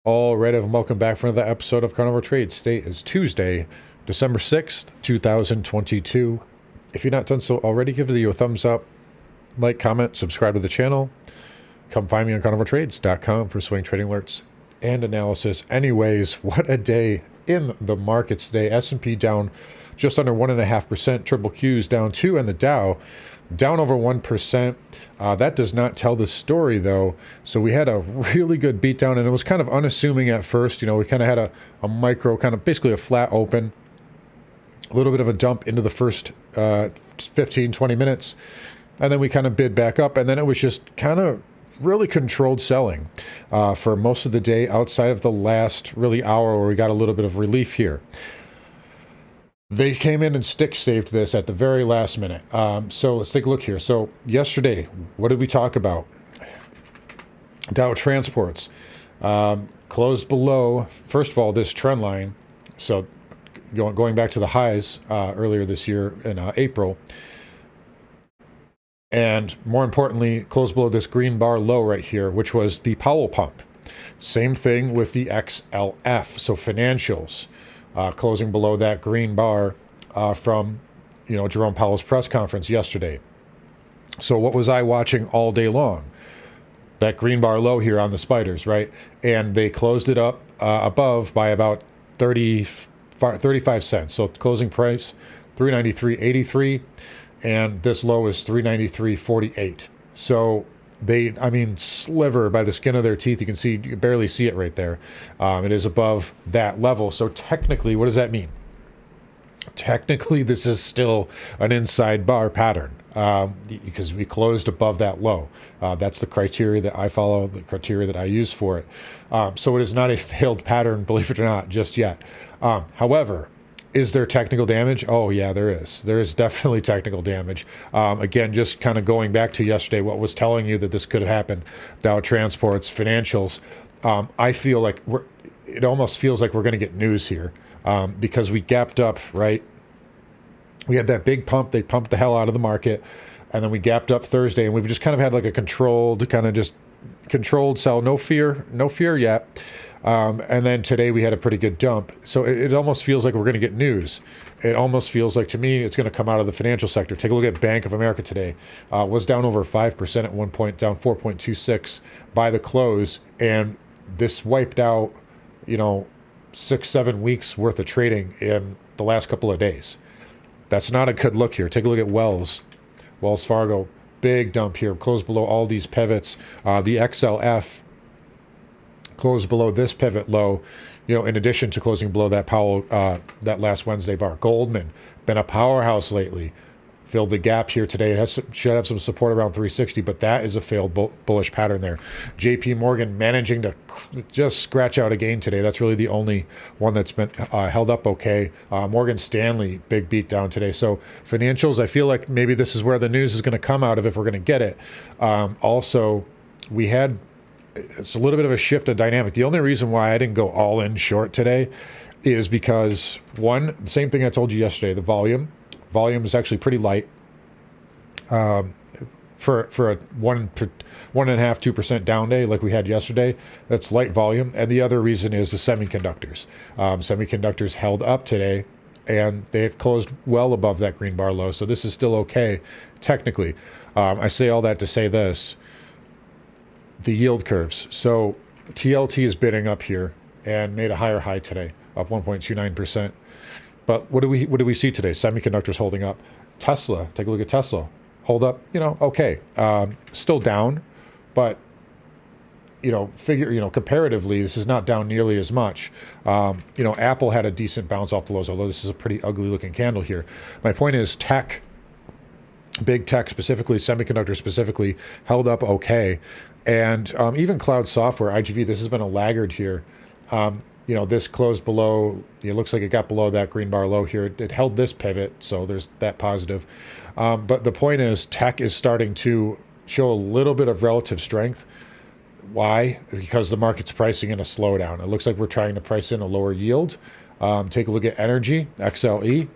All right, and welcome back for another episode of Carnivore Trades. Today is Tuesday, December 6th, 2022. If you're not done so already, give the video a thumbs up, like, comment, subscribe to the channel. Come find me on carnivoretrades.com for swing trading alerts and analysis. Anyways, what a day in the markets today. S&P down just under 1.5%, triple Qs down 2%, and the Dow down over 1%. That does not tell the story, though. So we had a really good beatdown, and it was kind of unassuming at first. You know, we kind of had a micro, kind of basically a flat open, a little bit of a dump into the first 15, 20 minutes, and then we kind of bid back up, and then it was just kind of really controlled selling for most of the day outside of the last really hour where we got a little bit of relief here. They came in and stick saved this at the very last minute. So let's take a look here. So yesterday, what did we talk about? Dow Transports closed below, first of all, this trend line. So going back to the highs earlier this year in April. And more importantly, closed below this green bar low right here, which was the Powell pump. Same thing with the XLF, so financials. Closing below that green bar from, Jerome Powell's press conference yesterday. So what was I watching all day long? That green bar low here on the spiders, right? And they closed it up above by about 35 cents. So closing price, 393.83, and this low is 393.48. So sliver by the skin of their teeth. You can barely see it right there. It is above that level. So technically, what does that mean? Technically, this is still an inside bar pattern because we closed above that low. That's the criteria that I follow, the criteria that I use for it. So it is not a failed pattern, believe it or not, just yet. However, is there technical damage? Oh, yeah, there is. There is definitely technical damage. Again, just kind of going back to yesterday, what was telling you that this could happen, Dow Transports, financials, I feel like it almost feels like we're going to get news here because we gapped up, right? We had that big pump. They pumped the hell out of the market. And then we gapped up Thursday, and we've just kind of had like a controlled sell. No fear yet. And then today we had a pretty good dump. So it almost feels like we're going to get news. It almost feels like, to me, it's going to come out of the financial sector. Take a look at Bank of America today. Was down over 5% at one point, down 4.26 by the close. And this wiped out, 6-7 weeks worth of trading in the last couple of days. That's not a good look here. Take a look at Wells Fargo. Big dump here. Closed below all these pivots. The XLF closed below this pivot low, in addition to closing below that Powell, that last Wednesday bar. Goldman, been a powerhouse lately. Filled the gap here today. It should have some support around 360, but that is a failed bullish pattern there. JP Morgan managing to just scratch out a gain today. That's really the only one that's been held up okay. Morgan Stanley, big beat down today. So financials, I feel like maybe this is where the news is going to come out of if we're going to get it. Also, it's a little bit of a shift in dynamic. The only reason why I didn't go all in short today is because, one, the same thing I told you yesterday, the volume is actually pretty light for a 1.5%, 2% down day like we had yesterday. That's light volume. And the other reason is the semiconductors. Semiconductors held up today, and they've closed well above that green bar low. So this is still okay technically. I say all that to say this. The yield curves. So TLT is bidding up here and made a higher high today, up 1.29%. But what do we see today? Semiconductors holding up. Tesla, take a look at Tesla. Hold up, okay. Still down, but comparatively, this is not down nearly as much. Apple had a decent bounce off the lows, although this is a pretty ugly looking candle here. My point is big tech specifically, semiconductor specifically, held up okay. And even cloud software, IGV, this has been a laggard here. This closed below, it looks like it got below that green bar low here. It held this pivot, so there's that positive. But the point is, tech is starting to show a little bit of relative strength. Why? Because the market's pricing in a slowdown. It looks like we're trying to price in a lower yield. Take a look at energy, XLE,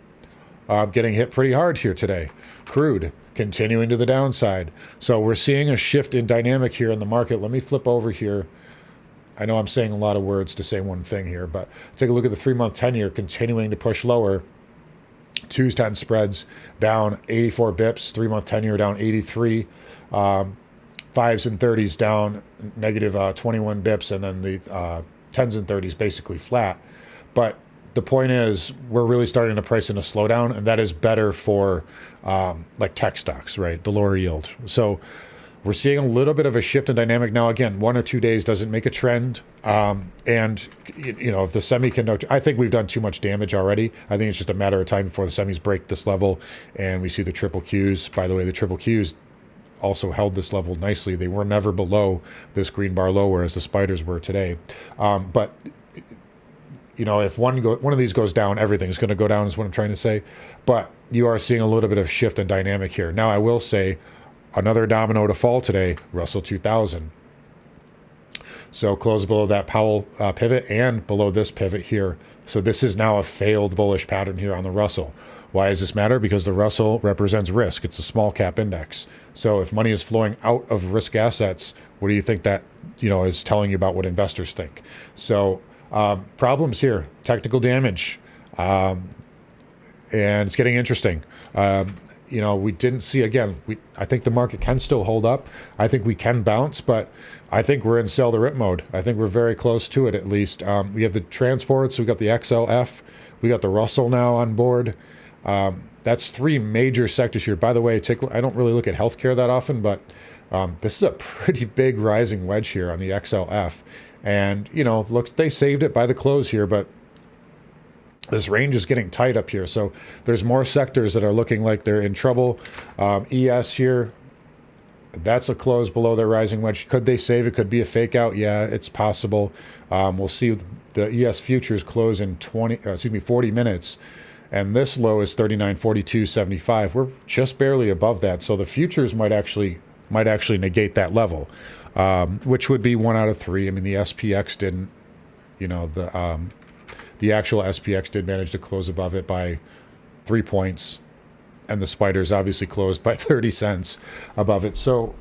getting hit pretty hard here today. Crude, continuing to the downside. So we're seeing a shift in dynamic here in the market. Let me flip over here. I know I'm saying a lot of words to say one thing here, but take a look at the 3-month 10-year continuing to push lower. 2s 10 spreads down 84 bips, 3-month 10-year down 83, 5s and 30s down negative 21 bips, and then the 10s and 30s basically flat. But the point is, we're really starting to price in a slowdown, and that is better for like tech stocks, right? The lower yield. So we're seeing a little bit of a shift in dynamic now. Again, 1 or 2 days doesn't make a trend. And, you know, if the semiconductor, I think we've done too much damage already. I think it's just a matter of time before the semis break this level and we see the triple Qs. By the way, the triple Qs also held this level nicely. They were never below this green bar low, whereas the spiders were today. But, you know, if one of these goes down, everything's going to go down is what I'm trying to say. But you are seeing a little bit of shift in dynamic here. Now, I will say, another domino to fall today, Russell 2000. So close below that Powell pivot and below this pivot here. So this is now a failed bullish pattern here on the Russell. Why does this matter? Because the Russell represents risk. It's a small cap index. So if money is flowing out of risk assets, what do you think that, you know, is telling you about what investors think? So problems here, technical damage, and it's getting interesting. You know, we didn't see, again, I think the market can still hold up. I think we can bounce, but I think we're in sell the rip mode. I think we're very close to it, at least. We have the transports, we got the XLF, we got the Russell now on board. That's 3 major sectors here. By the way, I don't really look at healthcare that often, but this is a pretty big rising wedge here on the XLF. And, you know, looks, they saved it by the close here, but this range is getting tight up here. So there's more sectors that are looking like they're in trouble. ES here, that's a close below their rising wedge. Could they save it? Could be a fake out. Yeah, it's possible. We'll see the ES futures close in 40 minutes. And this low is 39.42.75. We're just barely above that. So the futures might actually negate that level, which would be 1 out of 3. I mean, the SPX didn't, you know, the actual SPX did manage to close above it by 3 points, and the spiders obviously closed by 30 cents above it. So,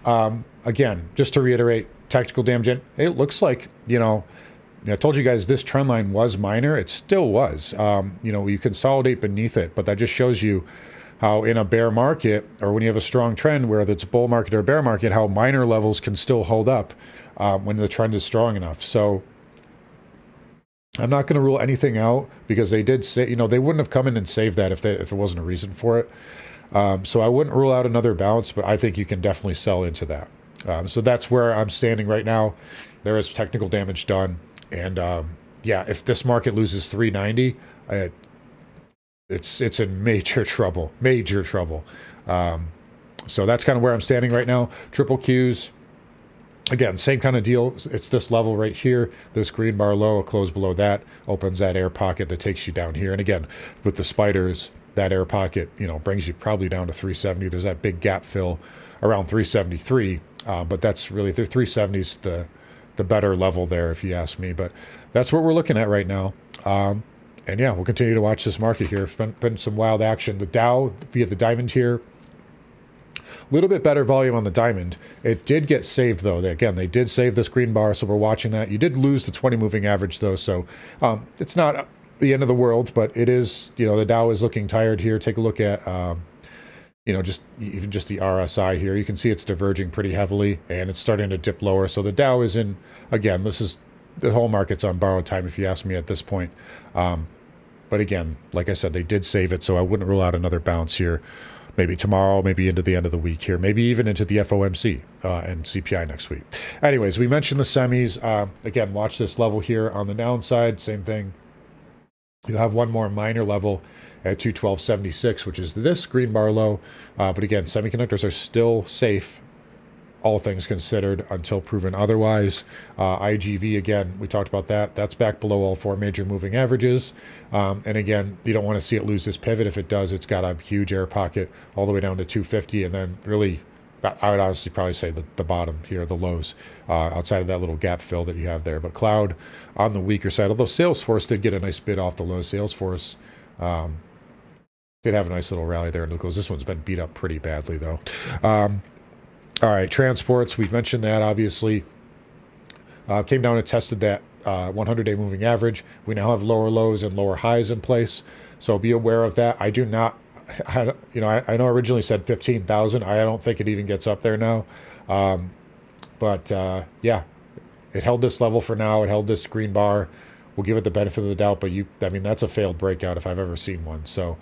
again, just to reiterate, technical damage, it looks like, you know, I told you guys this trend line was minor. It still was. You know, you consolidate beneath it, but that just shows you how in a bear market, or when you have a strong trend, whether it's a bull market or a bear market, how minor levels can still hold up when the trend is strong enough. So, I'm not going to rule anything out, because they did say, you know, they wouldn't have come in and saved that if there wasn't a reason for it. So I wouldn't rule out another bounce, but I think you can definitely sell into that. So that's where I'm standing right now. There is technical damage done. And yeah, if this market loses 390, it's in major trouble, so that's kind of where I'm standing right now. Triple Qs. Again, same kind of deal. It's this level right here, this green bar low, a close below that, opens that air pocket that takes you down here. And again, with the spiders, that air pocket, you know, brings you probably down to 370. There's that big gap fill around 373, but that's really, 370's the better level there, if you ask me. But that's what we're looking at right now. And yeah, we'll continue to watch this market here. It's been some wild action. The Dow via the diamond here, a little bit better volume on the diamond. It did get saved, though. They did save this green bar, so we're watching that. You did lose the 20 moving average, though, so it's not the end of the world, but it is, you know, the Dow is looking tired here. Take a look at, you know, just the RSI here. You can see it's diverging pretty heavily, and it's starting to dip lower. So the Dow is in, again, the whole market's on borrowed time, if you ask me at this point. But again, like I said, they did save it, so I wouldn't rule out another bounce here. Maybe tomorrow, maybe into the end of the week here, maybe even into the FOMC and CPI next week. Anyways, we mentioned the semis. Again, watch this level here on the downside. Same thing. You have one more minor level at 212.76, which is this green bar low. But again, semiconductors are still safe, all things considered, until proven otherwise. IGV, again, we talked about that. That's back below all 4 major moving averages. And again, you don't want to see it lose this pivot. If it does, it's got a huge air pocket all the way down to 250. And then really, I would honestly probably say the bottom here, the lows, outside of that little gap fill that you have there. But cloud on the weaker side, although Salesforce did get a nice bid off the low. Salesforce did have a nice little rally there in the close. This one's been beat up pretty badly, though. All right, transports, we mentioned that, obviously. Came down and tested that 100-day moving average. We now have lower lows and lower highs in place, so be aware of that. I do not, I know I originally said 15,000. I don't think it even gets up there now. But yeah, it held this level for now. It held this green bar. We'll give it the benefit of the doubt, but that's a failed breakout if I've ever seen one. So,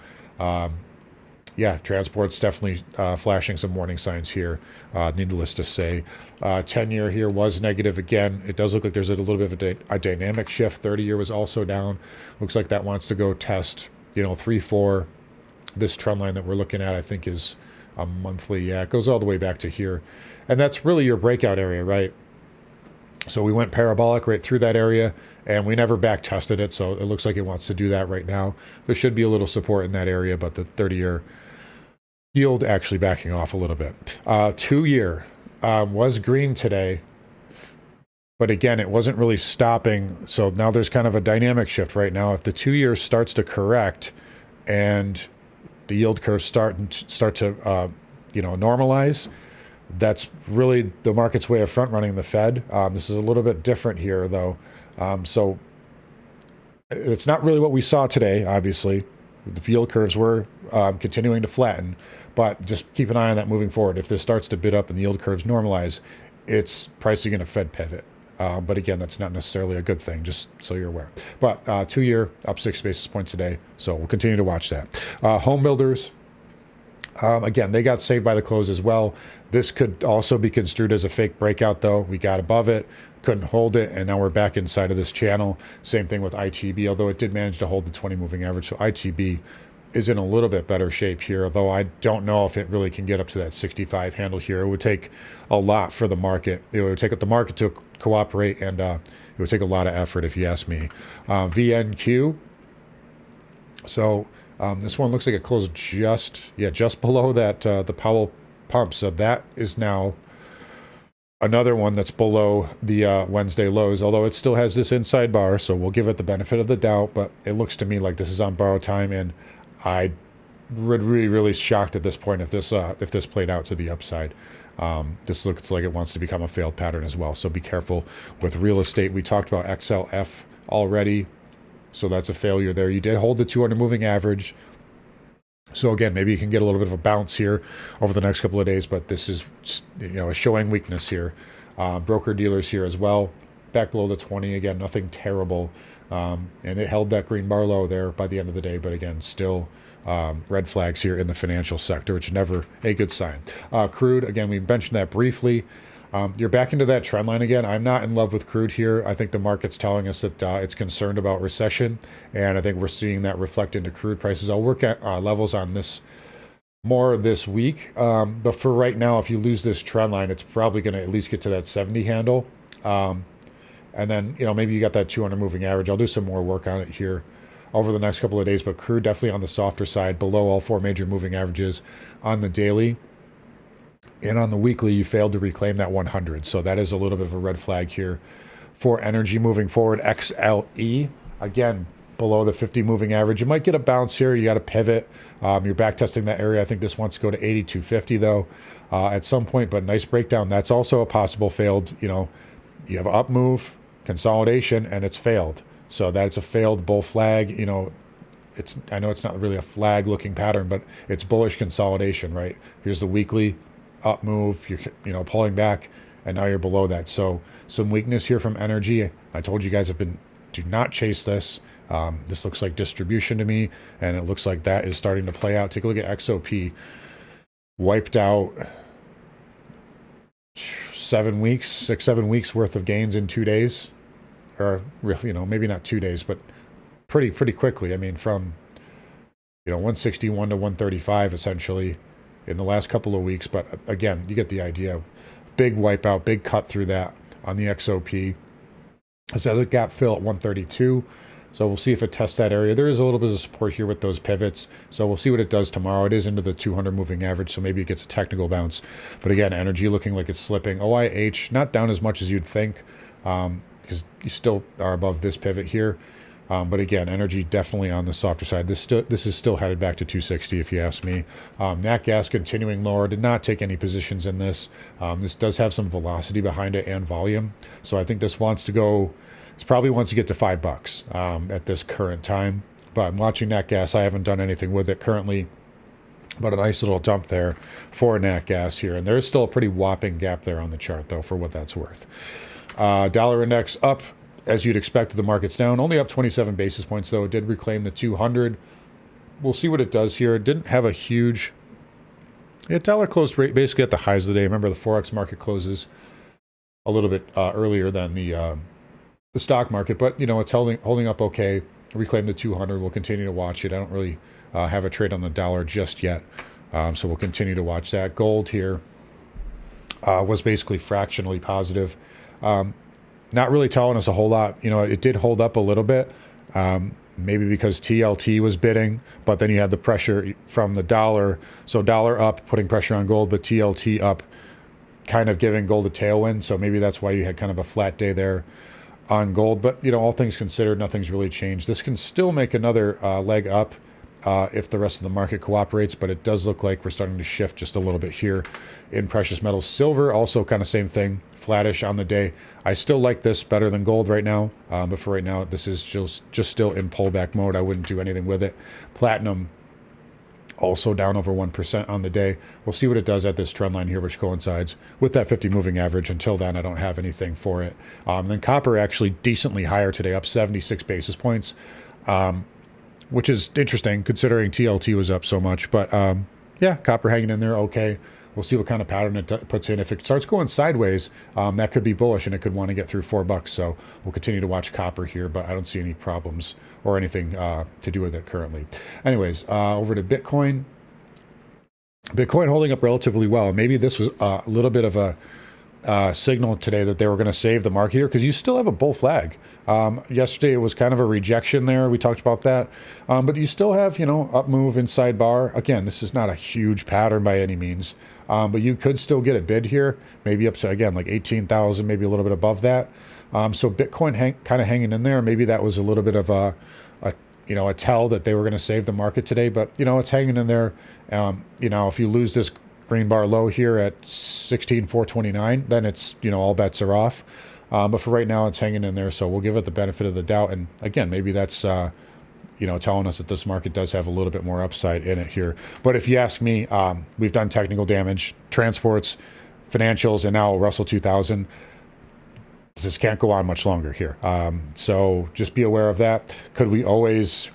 yeah, transport's definitely flashing some warning signs here, needless to say. 10-year here was negative again. It does look like there's a little bit of a dynamic shift. 30-year was also down. Looks like that wants to go test, 3, 4. This trend line that we're looking at, I think, is a monthly. Yeah, it goes all the way back to here. And that's really your breakout area, right? So we went parabolic right through that area, and we never back tested it, so it looks like it wants to do that right now. There should be a little support in that area, but the 30-year yield actually backing off a little bit. 2-year was green today, but again, it wasn't really stopping, so now there's kind of a dynamic shift right now. If the 2-year starts to correct and the yield curve start to normalize, that's really the market's way of front running the Fed. This is a little bit different here, though. So it's not really what we saw today, obviously. The yield curves were continuing to flatten, but just keep an eye on that moving forward. If this starts to bid up and the yield curves normalize, it's pricing in a Fed pivot. But again, that's not necessarily a good thing, just so you're aware. But 2-year up 6 basis points today, so we'll continue to watch that. Home builders, again, they got saved by the close as well. This could also be construed as a fake breakout, though. We got above it, couldn't hold it, and now we're back inside of this channel. Same thing with ITB, although it did manage to hold the 20 moving average. So ITB is in a little bit better shape here, although I don't know if it really can get up to that 65 handle here. It would take a lot for the market. It would take the market to cooperate, and it would take a lot of effort, if you ask me. VNQ. So this one looks like it closed just below that the Powell pump. So that is now another one that's below the Wednesday lows, although it still has this inside bar, so we'll give it the benefit of the doubt. But it looks to me like this is on borrowed time, and I would really shocked at this point if this played out to the upside. This looks like it wants to become a failed pattern as well. So be careful with real estate. We talked about XLF already. So that's a failure there. You did hold the 200 moving average. So again, maybe you can get a little bit of a bounce here over the next couple of days, but this is, a showing weakness here. Broker dealers here as well, back below the 20 again, nothing terrible. And it held that green bar low there by the end of the day, but again, still red flags here in the financial sector, which is never a good sign. Crude, again, we mentioned that briefly. You're back into that trend line again. I'm not in love with crude here. I think the market's telling us that it's concerned about recession, and I think we're seeing that reflect into crude prices. I'll work at levels on this more this week, but for right now, if you lose this trend line, it's probably going to at least get to that 70 handle, and then maybe you got that 200 moving average. I'll do some more work on it here over the next couple of days, but crude definitely on the softer side, below all 4 major moving averages on the daily. And on the weekly, you failed to reclaim that 100. So that is a little bit of a red flag here for energy moving forward. XLE, again, below the 50 moving average. You might get a bounce here. You got to pivot. You're back testing that area. I think this wants to go to 82.50 though at some point, but nice breakdown. That's also a possible failed, you have up move, consolidation, and it's failed. So that's a failed bull flag. I know it's not really a flag looking pattern, but it's bullish consolidation, right? Here's the weekly up move, you're pulling back, and now you're below that. So some weakness here from energy. I told you guys do not chase this. This looks like distribution to me, and it looks like that is starting to play out. Take a look at XOP. Wiped out 7 weeks worth of gains in 2 days, or maybe not 2 days, but pretty quickly. I mean, from 161 to 135 essentially in the last couple of weeks. But again, you get the idea. Big wipeout, big cut through that on the XOP. It says a gap fill at 132. So we'll see if it tests that area. There is a little bit of support here with those pivots. So we'll see what it does tomorrow. It is into the 200 moving average, so maybe it gets a technical bounce. But again, energy looking like it's slipping. OIH, not down as much as you'd think, because you still are above this pivot here. But again, energy definitely on the softer side. This is still headed back to 260 if you ask me. Nat gas continuing lower. Did not take any positions in this. This does have some velocity behind it and volume. So I think this wants to go. This probably wants to get to $5 at this current time. But I'm watching nat gas. I haven't done anything with it currently. But a nice little dump there for nat gas here. And there's still a pretty whopping gap there on the chart, though, for what that's worth. Dollar index up, as you'd expect. The market's down. Only up 27 basis points, though. It did reclaim the 200. We'll see what it does here. It didn't have a huge... dollar closed rate basically at the highs of the day. Remember, the Forex market closes a little bit earlier than the stock market. But, it's holding up okay. Reclaimed the 200. We'll continue to watch it. I don't really... have a trade on the dollar just yet. So we'll continue to watch that. Gold here was basically fractionally positive. Not really telling us a whole lot. It did hold up a little bit, maybe because TLT was bidding, but then you had the pressure from the dollar. So dollar up, putting pressure on gold, but TLT up, kind of giving gold a tailwind. So maybe that's why you had kind of a flat day there on gold. But, all things considered, nothing's really changed. This can still make another leg up if the rest of the market cooperates, but it does look like we're starting to shift just a little bit here in precious metals. Silver, also kind of same thing, flattish on the day. I still like this better than gold right now, but for right now, this is just still in pullback mode. I wouldn't do anything with it. Platinum, also down over 1% on the day. We'll see what it does at this trend line here, which coincides with that 50 moving average. Until then, I don't have anything for it. Then copper actually decently higher today, up 76 basis points. Which is interesting considering TLT was up so much. But yeah, copper hanging in there okay. We'll see what kind of pattern it puts in. If it starts going sideways, that could be bullish and it could want to get through $4. So we'll continue to watch copper here, but I don't see any problems or anything to do with it currently. Anyways, over to Bitcoin. Bitcoin holding up relatively well. Maybe this was a little bit of a signal today that they were going to save the market here because you still have a bull flag. Yesterday it was kind of a rejection there. We talked about that. But you still have, up move inside bar. Again, this is not a huge pattern by any means. But you could still get a bid here, maybe up to, again, like 18,000, maybe a little bit above that. So Bitcoin kind of hanging in there. Maybe that was a little bit of a tell that they were going to save the market today. But, it's hanging in there. If you lose this green bar low here at 16,429, then it's, all bets are off. But for right now, it's hanging in there. So we'll give it the benefit of the doubt. And again, maybe that's, telling us that this market does have a little bit more upside in it here. But if you ask me, we've done technical damage, transports, financials, and now Russell 2000. This can't go on much longer here. So just be aware of that. Could we always,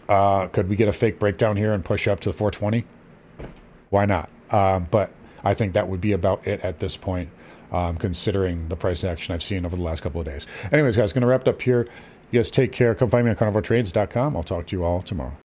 could we get a fake breakdown here and push up to the 420? Why not? But I think that would be about it at this point, considering the price action I've seen over the last couple of days. Anyways, guys, going to wrap it up here. You guys take care. Come find me on carnivoretrades.com. I'll talk to you all tomorrow.